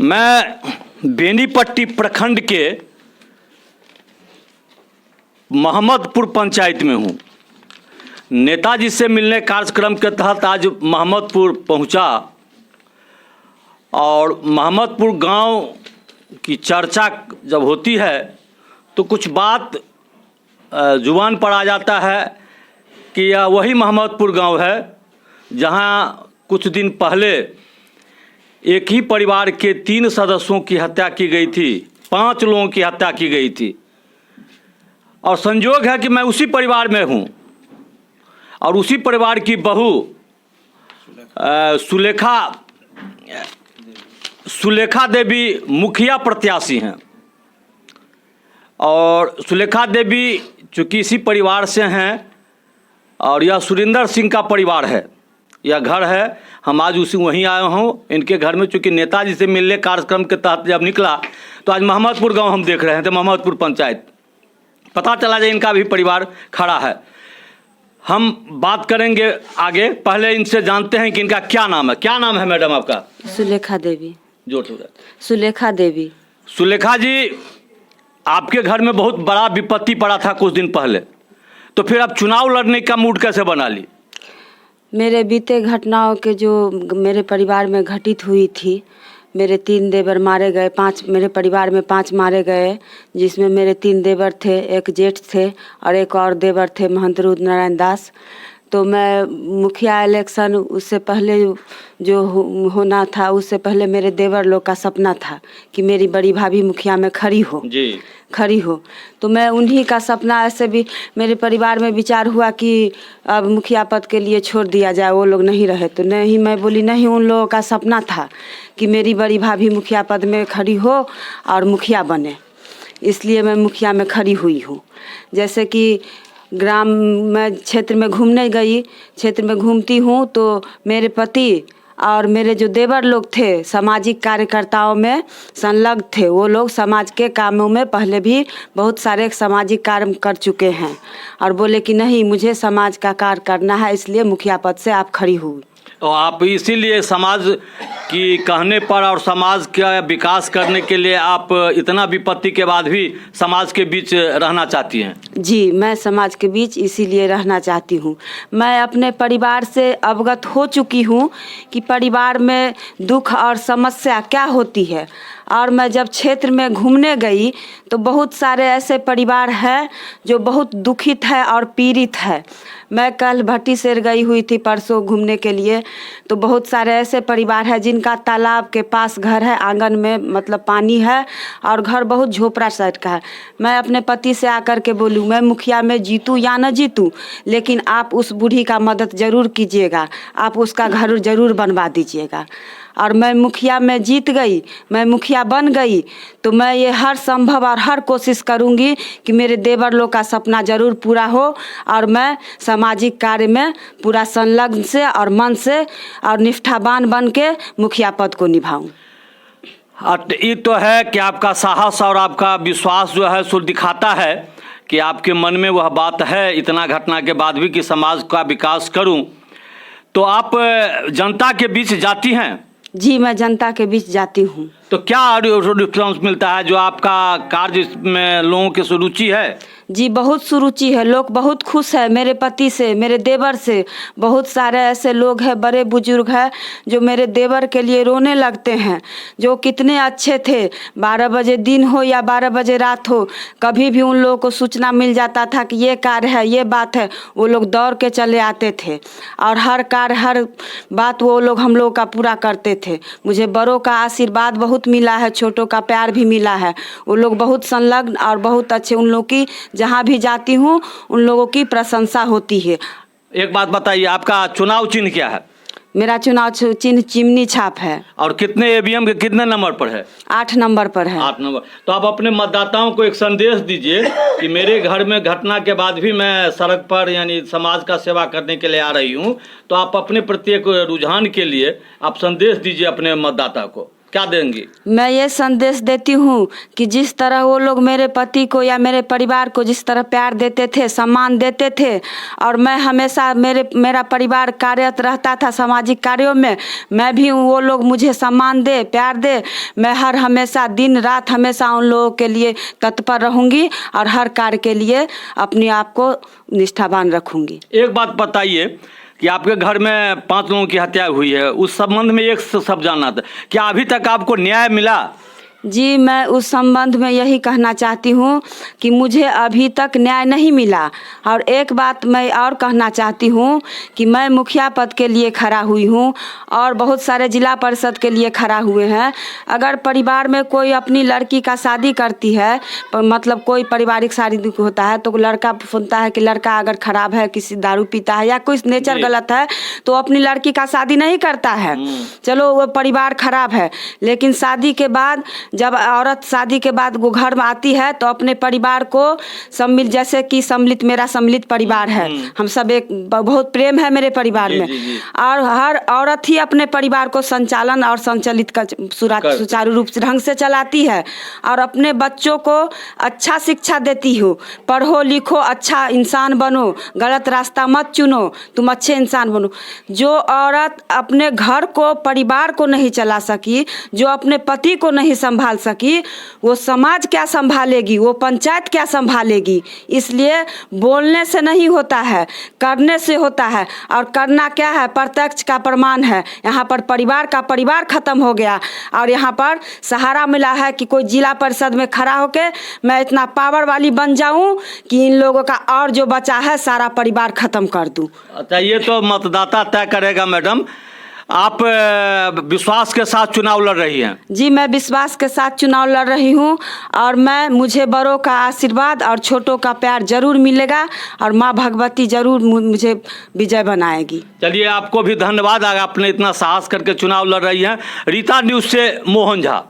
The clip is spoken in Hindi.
मैं बेनीपट्टी प्रखंड के मोहम्मदपुर पंचायत में हूँ। नेताजी से मिलने कार्यक्रम के तहत आज मोहम्मदपुर पहुँचा और मोहम्मदपुर गांव की चर्चा जब होती है तो कुछ बात जुबान पर आ जाता है कि यह वही मोहम्मदपुर गांव है जहां कुछ दिन पहले एक ही परिवार के 3 सदस्यों की हत्या की गई थी, 5 लोगों की हत्या की गई थी। और संयोग है कि मैं उसी परिवार में हूं और उसी परिवार की बहू सुलेखा देवी मुखिया प्रत्याशी हैं। और सुलेखा देवी चूँकि इसी परिवार से हैं और यह सुरेंद्र सिंह का परिवार है, यह घर है। हम आज उसी वहीं आए हूँ इनके घर में, चूँकि नेताजी से मिलने कार्यक्रम के तहत जब निकला तो आज मोहम्मदपुर गांव हम देख रहे थे, मोहम्मदपुर पंचायत। पता चला जो इनका भी परिवार खड़ा है। हम बात करेंगे आगे, पहले इनसे जानते हैं कि इनका क्या नाम है। क्या नाम है मैडम आपका? सुलेखा देवी। जो सुलेखा देवी। सुलेखा जी, आपके घर में बहुत बड़ा विपत्ति पड़ा था कुछ दिन पहले, तो फिर आप चुनाव लड़ने का मूड कैसे बना ली? मेरे बीते घटनाओं के जो मेरे परिवार में घटित हुई थी, मेरे 3 देवर मारे गए, 5 मेरे परिवार में 5 मारे गए, जिसमें मेरे 3 देवर थे, एक जेठ थे और एक और देवर थे महंत रुद्र नारायण दास। तो मैं मुखिया इलेक्शन उससे पहले जो होना था, उससे पहले मेरे देवर लोग का सपना था कि मेरी बड़ी भाभी मुखिया में खड़ी हो। तो मैं उन्हीं का सपना, ऐसे भी मेरे परिवार में विचार हुआ कि अब मुखिया पद के लिए छोड़ दिया जाए, वो लोग नहीं रहे। तो नहीं, मैं बोली नहीं, उन लोगों का सपना था कि मेरी बड़ी भाभी मुखिया पद में खड़ी हो और मुखिया बने, इसलिए मैं मुखिया में खड़ी हुई हूँ। जैसे कि ग्राम में क्षेत्र में घूमने गई, क्षेत्र में घूमती हूँ तो मेरे पति और मेरे जो देवर लोग थे सामाजिक कार्यकर्ताओं में संलग्न थे। वो लोग समाज के कामों में पहले भी बहुत सारे सामाजिक कार्य कर चुके हैं और बोले कि नहीं, मुझे समाज का कार्य करना है, इसलिए मुखिया पद से आप खड़ी हुई। तो आप इसीलिए समाज की कहने पर और समाज का विकास करने के लिए आप इतना विपत्ति के बाद भी समाज के बीच रहना चाहती हैं? जी, मैं समाज के बीच इसीलिए रहना चाहती हूँ। मैं अपने परिवार से अवगत हो चुकी हूँ कि परिवार में दुख और समस्या क्या होती है। और मैं जब क्षेत्र में घूमने गई तो बहुत सारे ऐसे परिवार हैं जो बहुत दुखित है और पीड़ित है। मैं कल भट्टीसेर गई हुई थी परसों घूमने के लिए, तो बहुत सारे ऐसे परिवार हैं जिनका तालाब के पास घर है, आंगन में मतलब पानी है और घर बहुत झोपड़ा साइड का है। मैं अपने पति से आकर के बोलूँ, मैं मुखिया में जीतूँ या न जीतूँ, लेकिन आप उस बूढ़ी का मदद ज़रूर कीजिएगा, आप उसका घर ज़रूर बनवा दीजिएगा। और मैं मुखिया में जीत गई, मैं मुखिया बन गई, तो मैं ये हर संभव और हर कोशिश करूंगी कि मेरे देवर लोग का सपना ज़रूर पूरा हो और मैं सामाजिक कार्य में पूरा संलग्न से और मन से और निष्ठावान बन के मुखिया पद को निभाऊं। ये तो है कि आपका साहस और आपका विश्वास जो है सो दिखाता है कि आपके मन में वह बात है इतना घटना के बाद भी कि समाज का विकास करूं। तो आप जनता के बीच जाती हैं? जी, मैं जनता के बीच जाती हूँ। तो क्या रिस्पॉन्स मिलता है? जो आपका कार्य में लोगों की सुरुचि है? जी, बहुत सुरुचि है, लोग बहुत खुश है मेरे पति से, मेरे देवर से। बहुत सारे ऐसे लोग हैं, बड़े बुजुर्ग हैं, जो मेरे देवर के लिए रोने लगते हैं, जो कितने अच्छे थे। 12 बजे दिन हो या 12 बजे रात हो, कभी भी उन लोगों को सूचना मिल जाता था कि ये कार्य है, ये बात है, वो लोग दौड़ के चले आते थे और हर कार्य हर बात वो लोग हम लोगों का पूरा करते थे। मुझे बड़ों का आशीर्वाद बहुत मिला है, छोटों का प्यार भी मिला है। वो लोग बहुत संलग्न और बहुत अच्छे, उन लोग की जहाँ भी जाती हूँ उन लोगों की प्रशंसा होती है। एक बात बताइए, आपका चुनाव चिन्ह क्या है? मेरा चुनाव चिन्ह चिमनी छाप है। और कितने ईवीएम के कितने नंबर पर है? 8 नंबर पर है। 8 नंबर। तो आप अपने मतदाताओं को एक संदेश दीजिए कि मेरे घर में घटना के बाद भी मैं सड़क पर यानी समाज का सेवा करने के लिए आ रही हूँ। तो आप अपने प्रत्येक रुझान के लिए आप संदेश दीजिए अपने मतदाता को। क्या देंगी? मैं ये संदेश देती हूँ कि जिस तरह वो लोग मेरे पति को या मेरे परिवार को जिस तरह प्यार देते थे, सम्मान देते थे, और मैं हमेशा मेरा परिवार कार्यरत रहता था सामाजिक कार्यों में, मैं भी वो लोग मुझे सम्मान दे, प्यार दे। मैं हमेशा दिन रात हमेशा उन लोगों के लिए तत्पर रहूँगी और हर कार्य के लिए अपने आप को निष्ठावान रखूँगी। एक बात बताइए कि आपके घर में 5 लोगों की हत्या हुई है, उस संबंध में एक सब जानना था, क्या अभी तक आपको न्याय मिला? जी, मैं उस संबंध में यही कहना चाहती हूँ कि मुझे अभी तक न्याय नहीं मिला। और एक बात मैं और कहना चाहती हूँ कि मैं मुखिया पद के लिए खड़ा हुई हूँ और बहुत सारे जिला परिषद के लिए खड़ा हुए हैं। अगर परिवार में कोई अपनी लड़की का शादी करती है, मतलब कोई पारिवारिक शादी होता है, तो लड़का सुनता है कि लड़का अगर खराब है, किसी दारू पीता है या कोई नेचर गलत है, तो अपनी लड़की का शादी नहीं करता है। चलो वो परिवार खराब है, लेकिन शादी के बाद जब औरत शादी के बाद वो घर में आती है तो अपने परिवार को जैसे कि मेरा सम्मिलित परिवार है, हम सब एक बहुत प्रेम है मेरे परिवार में, और हर औरत ही अपने परिवार को संचालन और संचालित सुचारू रूप से ढंग से चलाती है और अपने बच्चों को अच्छा शिक्षा देती हो, पढ़ो लिखो, अच्छा इंसान बनो, गलत रास्ता मत चुनो, तुम अच्छे इंसान बनो। जो औरत अपने घर को, परिवार को नहीं चला सकी, जो अपने पति को नहीं संभाल सकी, वो समाज क्या संभालेगी, वो पंचायत क्या संभालेगी। इसलिए बोलने से नहीं होता है, करने से होता है, और करना क्या है, प्रत्यक्ष का प्रमाण है। यहाँ पर परिवार का परिवार खत्म हो गया और यहाँ पर सहारा मिला है कि कोई जिला परिषद में खड़ा होके मैं इतना पावर वाली बन जाऊं कि इन लोगों का और जो बचा है सारा परिवार खत्म कर दूं। अच्छा, ये तो मतदाता तय करेगा। मैडम, आप विश्वास के साथ चुनाव लड़ रही हैं? जी, मैं विश्वास के साथ चुनाव लड़ रही हूँ और मुझे बड़ों का आशीर्वाद और छोटों का प्यार जरूर मिलेगा और माँ भगवती जरूर मुझे विजय बनाएगी। चलिए, आपको भी धन्यवाद, आपने इतना साहस करके चुनाव लड़ रही हैं। रीता न्यूज़ से मोहन झा।